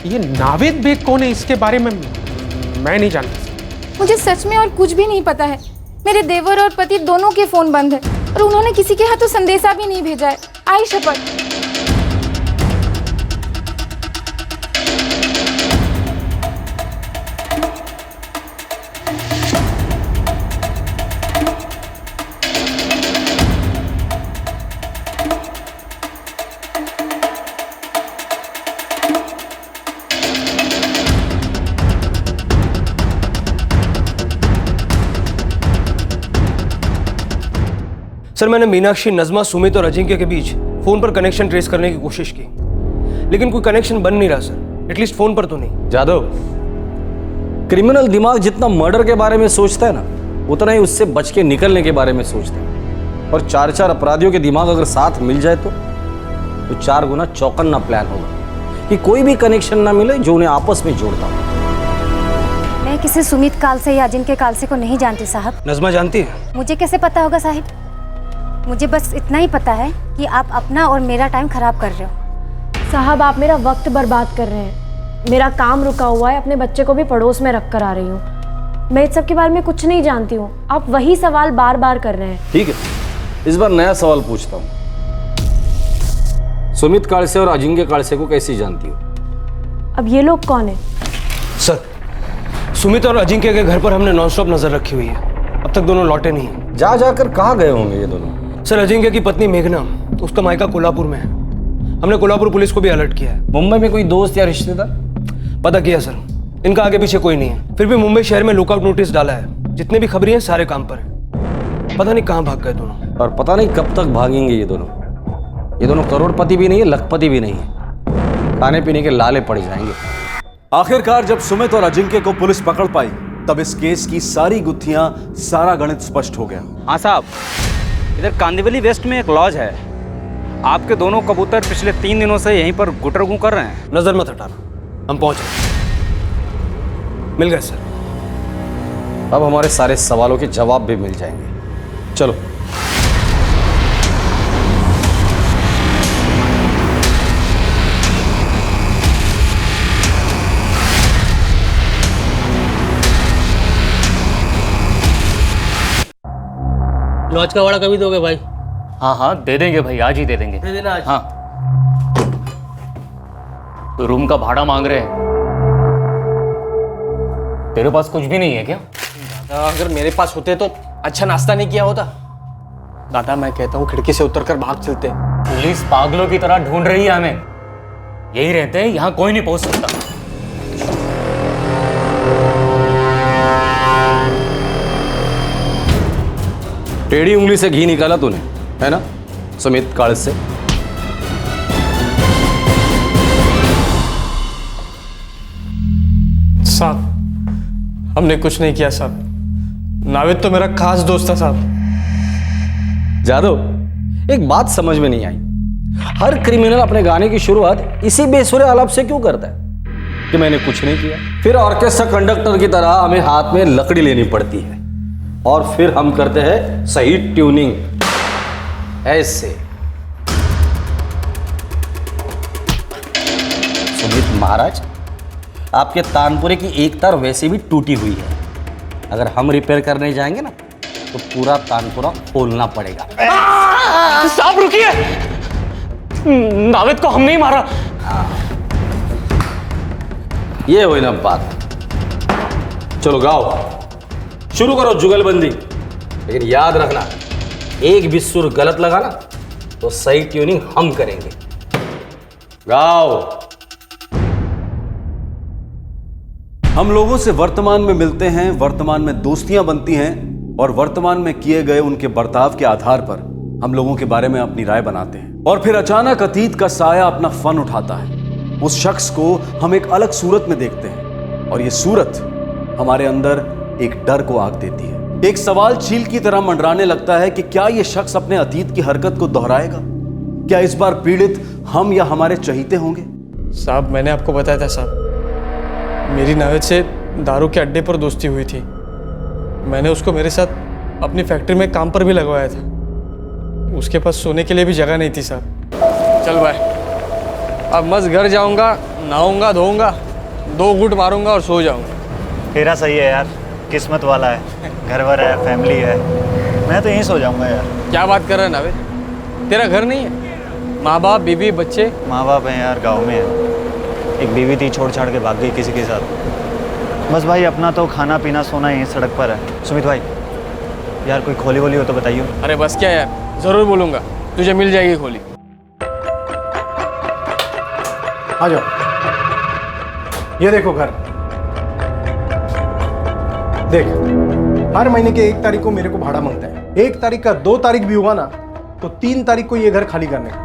ये नावेद बेग कौन है, इसके बारे में मैं नहीं जानता। मुझे सच में और कुछ भी नहीं पता है। मेरे देवर और पति दोनों के फोन बंद है और उन्होंने किसी के हाथों संदेशा भी नहीं भेजा है। आई शपथ। सर, मैंने मीनाक्षी, नज़मा, सुमित और अजिंक्य के बीच फोन पर कनेक्शन ट्रेस करने की कोशिश की, लेकिन कोई कनेक्शन बन नहीं रहा सर। एटलीस्ट फोन पर तो नहीं। जादव, क्रिमिनल दिमाग जितना मर्डर के बारे में सोचता है ना, उतना ही उससे बच के निकलने के बारे में सोचता है। और चार चार अपराधियों के दिमाग अगर साथ मिल जाए तो 4 गुना चौकन्ना प्लान होगा कि कोई भी कनेक्शन ना मिले जो उन्हें आपस में जोड़ता हो। मैं किसी सुमित कालसे या अजिंक्य कालसे को नहीं जानती साहब। नज़मा जानती है? मुझे कैसे पता होगा साहिब? मुझे बस इतना ही पता है कि आप अपना और मेरा टाइम खराब कर रहे हो। साहब, आप मेरा वक्त बर्बाद कर रहे हैं। मेरा काम रुका हुआ है, अपने बच्चे को भी पड़ोस में रख कर आ रही हूँ। मैं इस सब के बारे में कुछ नहीं जानती हूँ। आप वही सवाल बार बार कर रहे हैं। ठीक है, इस बार नया सवाल पूछता हूँ। सुमित कालसे और अजिंक्य कालसे को कैसे जानती हो? अब ये लोग कौन है? सर, सुमित और अजिंक्य के घर पर हमने नॉनस्टॉप नजर रखी हुई है। अब तक दोनों लौटे नहीं हैं। जा जाकर कहाँ गए होंगे ये दोनों? सर, अजिंक्य की पत्नी मेघना, उसका मायका कोल्हापुर में है। हमने कोल्हापुर पुलिस को भी अलर्ट किया है। मुंबई में कोई दोस्त या रिश्तेदार? पता किया सर, इनका आगे पीछे कोई नहीं है। फिर भी मुंबई शहर में लुकआउट नोटिस डाला है। जितने भी खबरें हैं सारे काम पर है। पता नहीं कहाँ भाग गए दोनों। और पता नहीं कब तक भागेंगे ये दोनों। ये दोनों करोड़पति भी नहीं है, लखपति भी नहीं है। खाने पीने के लाले पड़ जाएंगे। आखिरकार जब सुमित और अजिंक्य को पुलिस पकड़ पाई, तब इस केस की सारी गुत्थियां, सारा गणित स्पष्ट हो गया। हाँ साहब, इधर कांदिवली वेस्ट में एक लॉज है। आपके दोनों कबूतर पिछले 3 दिनों से यहीं पर गुटरगू कर रहे हैं। नजर मत हटाना, हम पहुंच गए। मिल गए सर। अब हमारे सारे सवालों के जवाब भी मिल जाएंगे। चलो। लॉज का भाड़ा कभी दोगे भाई? हाँ हाँ, दे देंगे भाई, आज ही दे देंगे। दे देना आज। हाँ। तो रूम का भाड़ा मांग रहे हैं। तेरे पास कुछ भी नहीं है क्या? दादा, अगर मेरे पास होते तो अच्छा नाश्ता नहीं किया होता। दादा, मैं कहता हूँ खिड़की से उतरकर भाग चलते। पुलिस पागलों की तरह ढूंढ रही है हमें। यही रहते हैं, यहाँ कोई नहीं पहुंच सकता। टेढ़ी उंगली से घी निकाला तूने, है ना सुमित कालसे? हमने कुछ नहीं किया साहब। नावेद तो मेरा खास दोस्त था साहब। जादव, एक बात समझ में नहीं आई, हर क्रिमिनल अपने गाने की शुरुआत इसी बेसुरे आलाप से क्यों करता है कि मैंने कुछ नहीं किया। फिर ऑर्केस्ट्रा कंडक्टर की तरह हमें हाथ में लकड़ी लेनी पड़ती है और फिर हम करते हैं सही ट्यूनिंग ऐसे। सुमित महाराज, आपके तानपुरे की एक तार वैसे भी टूटी हुई है, अगर हम रिपेयर करने जाएंगे ना तो पूरा तानपुरा खोलना पड़ेगा। साहब रुकिए, नावेद को हमने ही मारा। ये हुई ना बात। चलो गाओ, शुरू करो जुगलबंदी, लेकिन याद रखना एक भी सुर गलत लगा ना तो सही ट्यूनिंग हम करेंगे। गाओ। हम लोगों से वर्तमान में मिलते हैं, वर्तमान में दोस्तियां बनती हैं और वर्तमान में किए गए उनके बर्ताव के आधार पर हम लोगों के बारे में अपनी राय बनाते हैं। और फिर अचानक अतीत का साया अपना फन उठाता है। उस शख्स को हम एक अलग सूरत में देखते हैं और ये सूरत हमारे अंदर एक डर को आग देती है। एक सवाल चील की तरह मंडराने लगता है कि क्या ये शख्स अपने अतीत की हरकत को दोहराएगा? क्या इस बार पीड़ित हम या हमारे चहीते होंगे? साहब, मैंने आपको बताया था साहब, मेरी नावेद से दारू के अड्डे पर दोस्ती हुई थी। मैंने उसको मेरे साथ अपनी फैक्ट्री में काम पर भी लगवाया था। उसके पास सोने के लिए भी जगह नहीं थी साहब। चल भाई, अब मस्त घर जाऊंगा, नहाऊंगा, धोऊंगा, 2 घूंट मारूंगा और सो जाऊंगा। तेरा सही है यार, किस्मत वाला है, घर वर है, फैमिली है। मैं तो यहीं सो जाऊंगा यार। क्या बात कर रहा है नावेद? तेरा घर नहीं है? माँ बाप, बीवी, बच्चे? माँ बाप हैं यार, गाँव में है। एक बीवी थी, छोड़ छाड़ के भाग गई किसी के साथ। बस भाई अपना तो खाना पीना सोना यहीं सड़क पर है। सुमित भाई यार, कोई खोली वोली हो तो बताइए। अरे बस क्या यार, जरूर बोलूंगा, तुझे मिल जाएगी खोली। आ जाओ, ये देखो घर। देख, हर महीने के 1 तारीख को मेरे को भाड़ा मांगता है। 1 तारीख का 2 तारीख भी हुआ ना तो 3 तारीख को ये घर खाली करने का।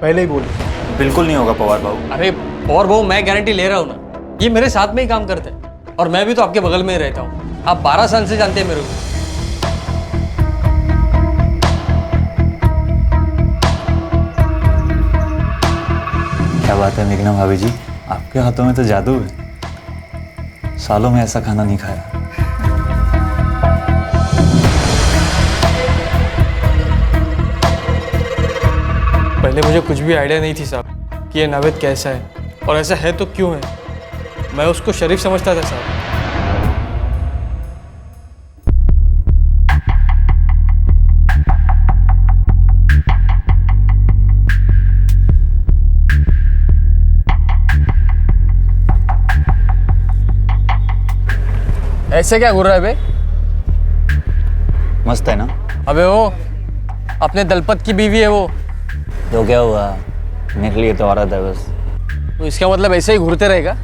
पहले ही बोल। बिल्कुल नहीं होगा पवार बाबू। अरे पवार बाबू, मैं गारंटी ले रहा हूँ ना, ये मेरे साथ में ही काम करते हैं और मैं भी तो आपके बगल में ही रहता हूँ। आप 12 साल से जानते हैं मेरे को। क्या बात है मेघना भाभी जी, आपके हाथों में तो जादू है। सालों में ऐसा खाना नहीं खाया। पहले मुझे कुछ भी आइडिया नहीं थी साहब कि ये नावेद कैसा है और ऐसा है तो क्यों है। मैं उसको शरीफ समझता था साहब। ऐसे क्या घूर रहा है बे? मस्त है ना? अबे वो अपने दलपत की बीवी है वो। तो क्या हुआ, मेरे लिए तो औरत है बस। तो इसका मतलब ऐसे ही घूरते रहेगा?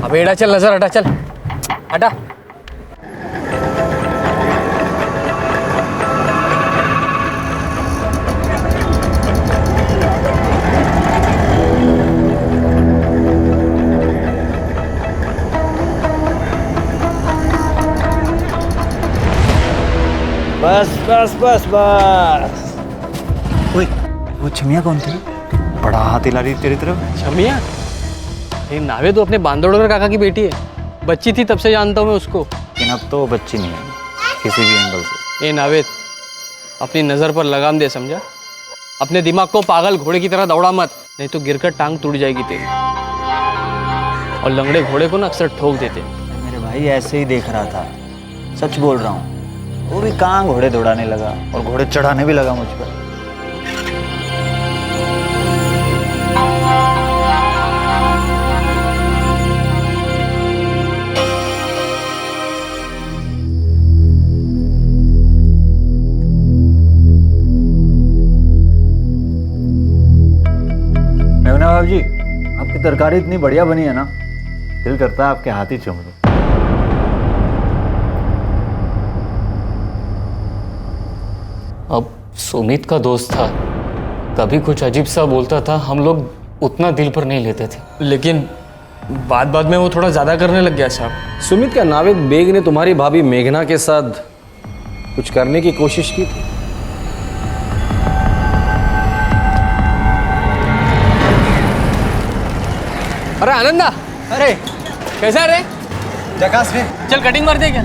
अबे एड़ा, चल नजर हटा, चल हटा। बस बस बस बस। ओए, वो छमिया कौन थी? बड़ा हाथ हिला रही तेरी तरफ। छमिया? ये नावेद तो अपने बांदोड़कर काका की बेटी है। बच्ची थी तब से जानता हूँ मैं उसको। लेकिन अब तो बच्ची नहीं है किसी भी एंगल से। ये नावेद, अपनी नज़र पर लगाम दे, समझा? अपने दिमाग को पागल घोड़े की तरह दौड़ा मत, नहीं तो गिरकर टांग टूट जाएगी तेरी। और लंगड़े घोड़े को ना अक्सर ठोक देते। मेरे भाई ऐसे ही देख रहा था, सच बोल रहा हूँ। वो भी कहाँ घोड़े दौड़ाने लगा और घोड़े चढ़ाने भी लगा मुझ पर। मेघना भाभी जी, आपकी तरकारी इतनी बढ़िया बनी है ना, दिल करता है आपके हाथ ही चूम लूं। अब सुमित का दोस्त था, कभी कुछ अजीब सा बोलता था, हम लोग उतना दिल पर नहीं लेते थे। लेकिन बाद में वो थोड़ा ज़्यादा करने लग गया साहब। सुमित, क्या नावेद बेग ने तुम्हारी भाभी मेघना के साथ कुछ करने की कोशिश की थी? अरे आनंदा, अरे कैसा रे? जकास रे। चल कटिंग मार दे क्या?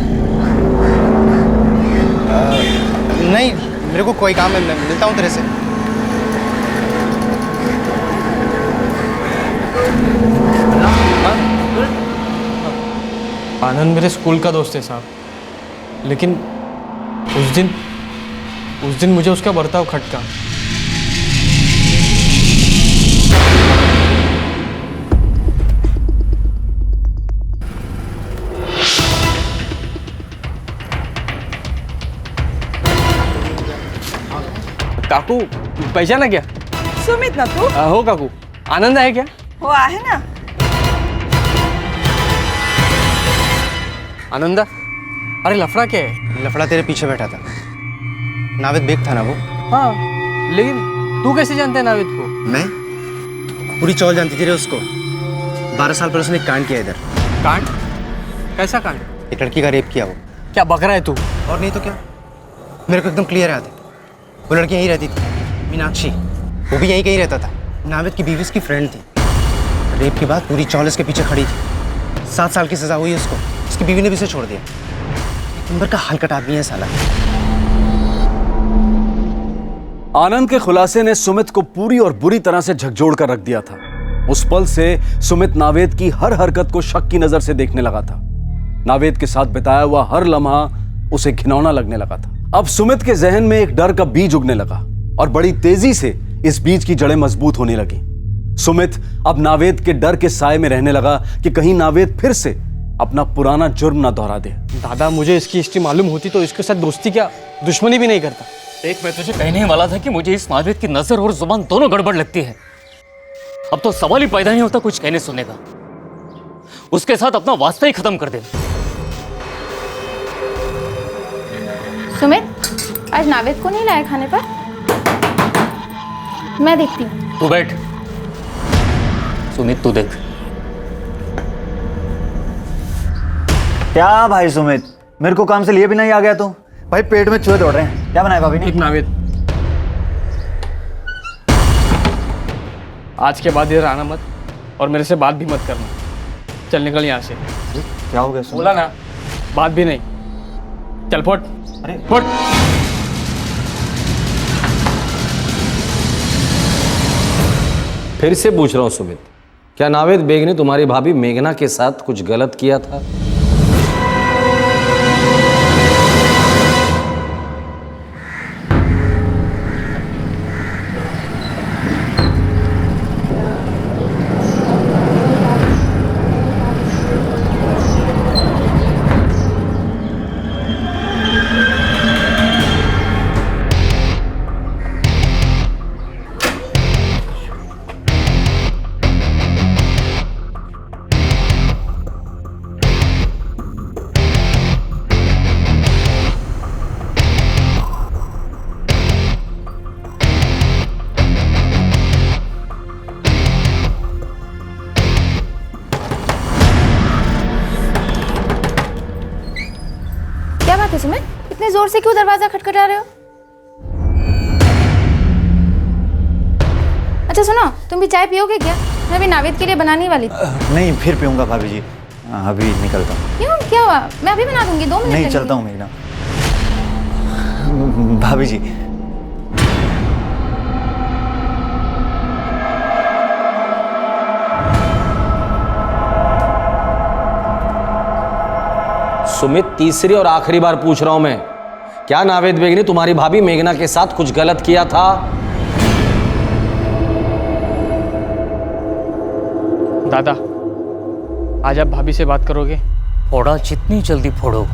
नहीं, मेरे को कोई काम है, मैं मिलता हूँ तेरे से। आनंद मेरे स्कूल का दोस्त है साहब, लेकिन उस दिन मुझे उसका बर्ताव खटका। काकू पहचाना क्या? सुमित ना तू? हो काकू, आनंद आहे क्या? हो आहे ना। आनंदा, अरे लफड़ा क्या है? लफड़ा तेरे पीछे बैठा था, नावेद बेग था ना वो। हाँ, लेकिन तू कैसे जानता है नावेद को? मैं पूरी चौल जानती थी रे उसको। 12 साल पर उसने एक कांड किया इधर। कांड? कैसा कांड? एक लड़की का रेप किया वो। क्या बक रहा है तू? और नहीं तो क्या, मेरे को एकदम क्लियर याद है। वो लड़की यहीं रहती थी, मीनाक्षी, वो भी यहीं कहीं रहता था। नावेद की बीवी उसकी फ्रेंड थी। रेप के बाद पूरी चौल इसके पीछे खड़ी थी। 7 साल की सजा हुई उसको, उसकी बीवी ने भी उसे छोड़ दिया। एक नंबर का हलकट आदमी है साला। आनंद के खुलासे ने सुमित को पूरी और बुरी तरह से झकझोर कर रख दिया था। उस पल से सुमित नावेद की हर हरकत को शक की नजर से देखने लगा था। नावेद के साथ बिताया हुआ हर लम्हा उसे घिनौना लगने लगा था। अब सुमित के जहन में एक डर का बीज उगने लगा और बड़ी तेजी से इस बीज की जड़ें मजबूत होने लगी। सुमित अब नावेद के डर के साए में रहने लगा कि कहीं नावेद फिर से अपना पुराना जुर्म ना दोहरा दे। दादा, मुझे इसकी हिस्ट्री मालूम होती तो इसके साथ दोस्ती क्या दुश्मनी भी नहीं करता। देख, मैं तुझे कहने ही वाला था कि मुझे इस नावेद की नजर और जुबान दोनों गड़बड़ लगती है। अब तो सवाल ही पैदा नहीं होता कुछ कहने सुनने का। उसके साथ अपना वास्ता ही खत्म कर दे। सुमित, आज नावेद को नहीं लाया खाने पर? मैं देखती हूँ। तू बैठ। सुमित, तू देख। क्या भाई सुमित, मेरे को काम से लिए भी नहीं आ गया तो? भाई पेट में चूहे दौड़ रहे हैं। क्या बनाया भाभी ने? एक नावेद, आज के बाद इधर आना मत और मेरे से बात भी मत करना। चल निकल यहाँ से। क्या हो गया? बोला ना, बात भी नहीं। चल फुट। अरे फुट। फिर से पूछ रहा हूं सुमित, क्या नावेद बेग ने तुम्हारी भाभी मेघना के साथ कुछ गलत किया था? क्या बात है सुमित, इतने जोर से क्यों दरवाजा खटखटा रहे हो? अच्छा सुनो, तुम भी चाय पियोगे क्या? मैं भी नावेद के लिए बनाने वाली थी। नहीं, फिर पीऊंगा भाभी जी। अभी निकलता हूँ। क्यों, क्या हुआ? मैं अभी बना दूंगी, 2 मिनट नहीं, लगेंगे। चलता हूँ मेघना। भाभी जी, सुमित, तीसरी और आखिरी बार पूछ रहा हूं मैं, क्या नावेद बेग ने तुम्हारी भाभी मेघना के साथ कुछ गलत किया था? दादा, आज आप भाभी से बात करोगे? फोड़ा जितनी जल्दी फोड़ो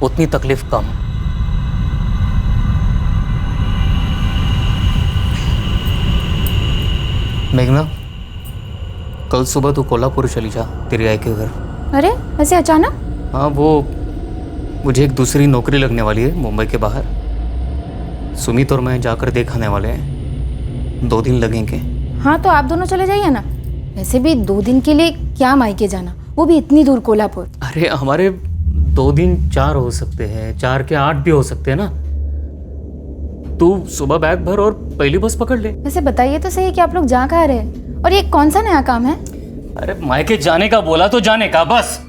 उतनी तकलीफ कम। मेघना, कल सुबह तू कोल्हापुर चली जा तेरी आई के घर। अरे ऐसे अचानक? हाँ, वो मुझे एक दूसरी नौकरी लगने वाली है मुंबई के बाहर। सुमित और मैं जाकर देखाने वाले हैं, 2 दिन लगेंगे। हाँ तो आप दोनों चले जाइए ना, वैसे भी 2 दिन के लिए क्या मायके जाना, वो भी इतनी दूर कोल्हापुर। अरे हमारे 2 दिन 4 हो सकते हैं, 4 के 8 भी हो सकते हैं ना। तू सुबह बैग भर और पहली बस पकड़ ले। वैसे बताइए तो सही कि आप लोग जा कहाँ रहे हैं और ये कौन सा नया काम है? अरे मायके जाने का बोला तो जाने का, बस।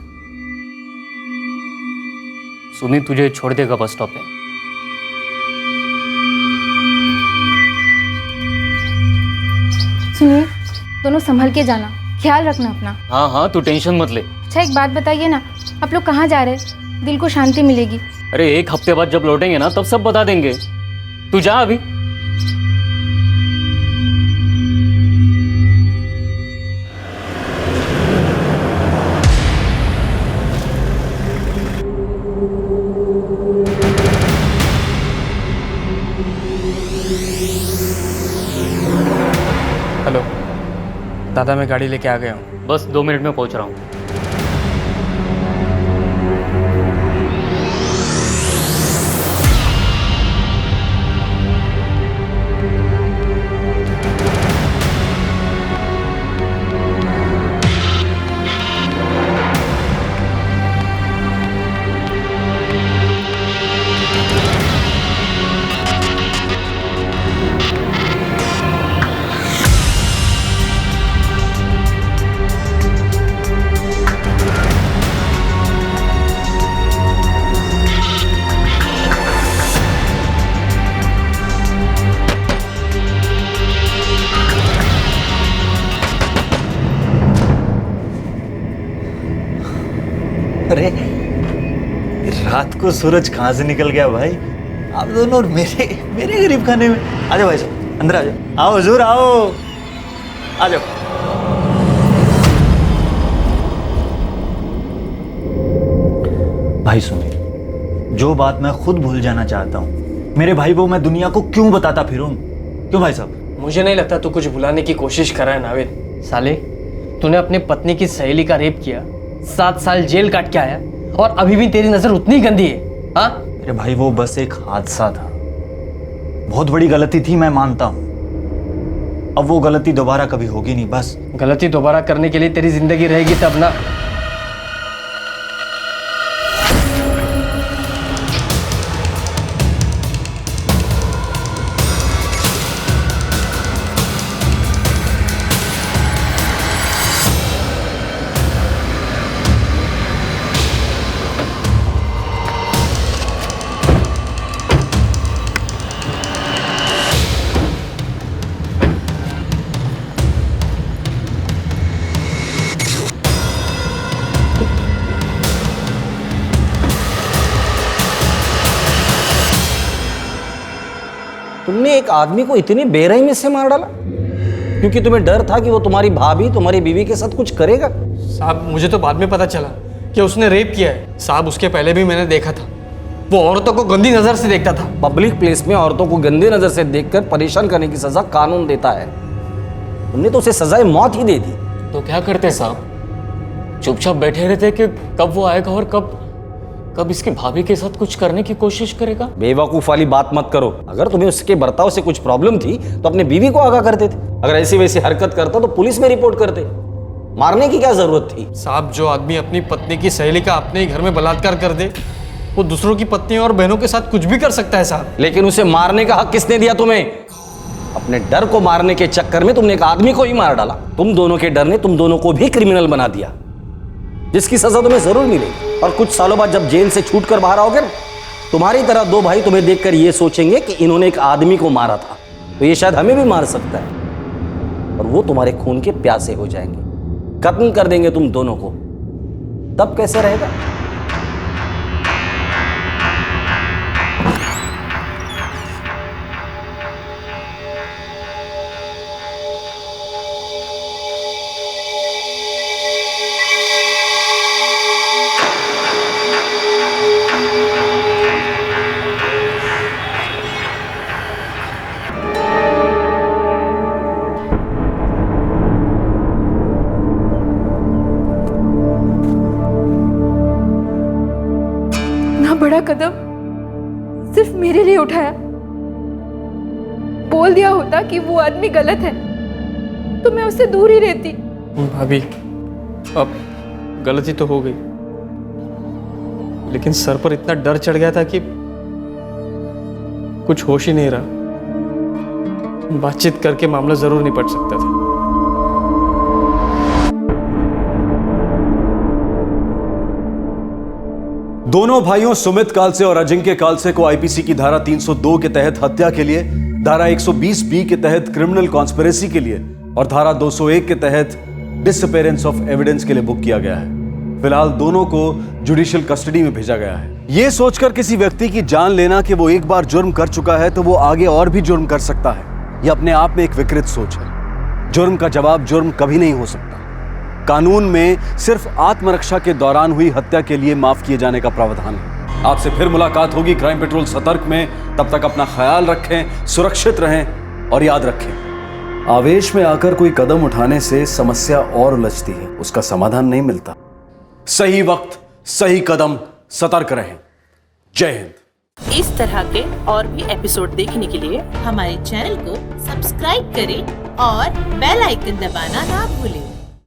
सुमित तुझे छोड़ देगा बस स्टॉप पे। सुनिए, दोनों संभल के जाना, ख्याल रखना अपना। हाँ हाँ, तू टेंशन मत ले। अच्छा एक बात बताइए ना, आप लोग कहाँ जा रहे हैं? दिल को शांति मिलेगी। अरे 1 हफ्ते बाद जब लौटेंगे ना तब सब बता देंगे। तू जा अभी। हेलो दादा, मैं गाड़ी लेके आ गया हूँ। बस 2 मिनट में पहुंच रहा हूँ। अरे रात को सूरज कहाँ से निकल गया भाई? आप दोनों और मेरे गरीब खाने में। आ जाओ भाई साहब, अंदर आ जाओ। आओ हुजूर, आओ, आ जाओ। भाई सुनिए, जो बात मैं खुद भूल जाना चाहता हूँ, मेरे भाई को मैं दुनिया को क्यों बताता फिरूं? क्यों भाई साहब? मुझे नहीं लगता तू कुछ भुलाने की कोशिश कर रहा है नावेद। साले, तूने अपनी पत्नी की सहेली का रेप किया, 7 साल जेल काट के आया और अभी भी तेरी नजर उतनी गंदी है। हाँ अरे भाई, वो बस एक हादसा था, बहुत बड़ी गलती थी, मैं मानता हूँ। अब वो गलती दोबारा कभी होगी नहीं, बस। गलती दोबारा करने के लिए तेरी जिंदगी रहेगी तब ना। तुमने एक आदमी को इतनी बेरहमी से मार डाला क्योंकि तुम्हें डर था कि वो तुम्हारी भाभी, तुम्हारी बीवी के साथ कुछ करेगा? साहब, मुझे तो बाद में पता चला कि उसने रेप किया है। साहब, उसके पहले भी मैंने देखा था, वो औरतों को गंदी नजर से देखता था। पब्लिक प्लेस में औरतों को गंदी नजर से देखकर परेशान करने की सजा कानून देता है। तुमने तो उसे सजाए मौत ही दे दी। तो क्या करते साहब? चुपचाप बैठे रहते कि कब वो आएगा और कब इसकी भाभी के साथ कुछ करने की कोशिश करेगा? बेवकूफ वाली बात मत करो। अगर तुम्हें उसके बर्ताव से कुछ प्रॉब्लम थी तो अपने बीवी को आगाह करते थे। अगर ऐसी वैसी हरकत करता तो पुलिस में रिपोर्ट करते। मारने की क्या जरूरत थी? साहब, जो आदमी अपनी पत्नी की सहेली का अपने ही घर में बलात्कार कर दे, वो दूसरों की पत्नियों और बहनों के साथ कुछ भी कर सकता है साहब। लेकिन उसे मारने का हक किसने दिया तुम्हें? अपने डर को मारने के चक्कर में तुमने एक आदमी को ही मार डाला। तुम दोनों के डर ने तुम दोनों को भी क्रिमिनल बना दिया, जिसकी सजा तुम्हें जरूर मिलेगी। और कुछ सालों बाद जब जेल से छूटकर बाहर आओगे ना, तुम्हारी तरह 2 भाई तुम्हें देखकर ये सोचेंगे कि इन्होंने एक आदमी को मारा था, तो ये शायद हमें भी मार सकता है। और वो तुम्हारे खून के प्यासे हो जाएंगे, खत्म कर देंगे तुम दोनों को। तब कैसे रहेगा? बड़ा कदम सिर्फ मेरे लिए उठाया। बोल दिया होता कि वो आदमी गलत है तो मैं उससे दूर ही रहती। भाभी, अब गलती तो हो गई, लेकिन सर पर इतना डर चढ़ गया था कि कुछ होश ही नहीं रहा। बातचीत करके मामला जरूर निपट सकता था। दोनों भाइयों सुमित कालसे और अजिंक्य कालसे को आईपीसी की धारा 302 के तहत हत्या के लिए, धारा 120 बी के तहत क्रिमिनल कॉन्स्पिरेसी के लिए और धारा 201 के तहत डिसअपेरेंस ऑफ एविडेंस के लिए बुक किया गया है। फिलहाल दोनों को जुडिशियल कस्टडी में भेजा गया है। यह सोचकर किसी व्यक्ति की जान लेना कि वो एक बार जुर्म कर चुका है तो वो आगे और भी जुर्म कर सकता है, यह अपने आप में एक विकृत सोच है। जुर्म का जवाब जुर्म कभी नहीं हो सकता। कानून में सिर्फ आत्मरक्षा के दौरान हुई हत्या के लिए माफ किए जाने का प्रावधान है। आपसे फिर मुलाकात होगी क्राइम पेट्रोल सतर्क में। तब तक अपना ख्याल रखें, सुरक्षित रहें और याद रखें, आवेश में आकर कोई कदम उठाने से समस्या और उलझती है, उसका समाधान नहीं मिलता। सही वक्त, सही कदम, सतर्क रहें। जय हिंद। इस तरह के और भी एपिसोड देखने के लिए हमारे चैनल को सब्सक्राइब करें और बेल आइकन दबाना ना भूलें।